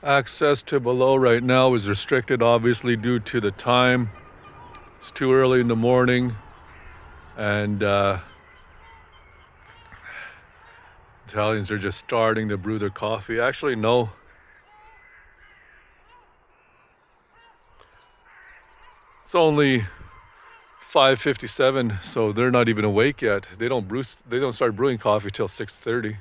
Access to below right now is restricted, obviously, due to the time. It's too early in the morning, and Italians are just starting to brew their coffee. Actually, no. It's only 5:57, so they're not even awake yet. They don't start brewing coffee till 6:30.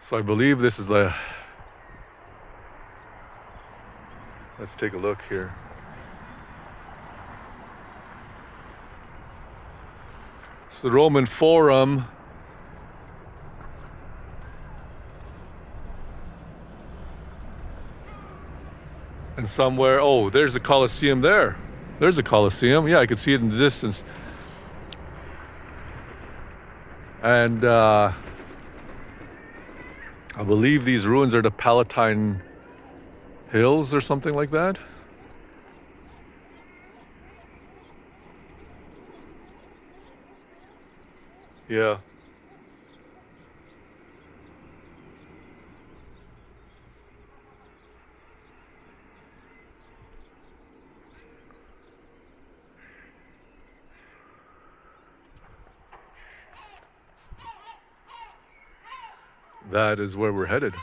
So I believe this is let's take a look here. It's the Roman Forum. And somewhere, oh, there's a Colosseum there. There's a Colosseum. Yeah, I could see it in the distance. And I believe these ruins are the Palatine Hills or something like that. Yeah. That is where we're headed.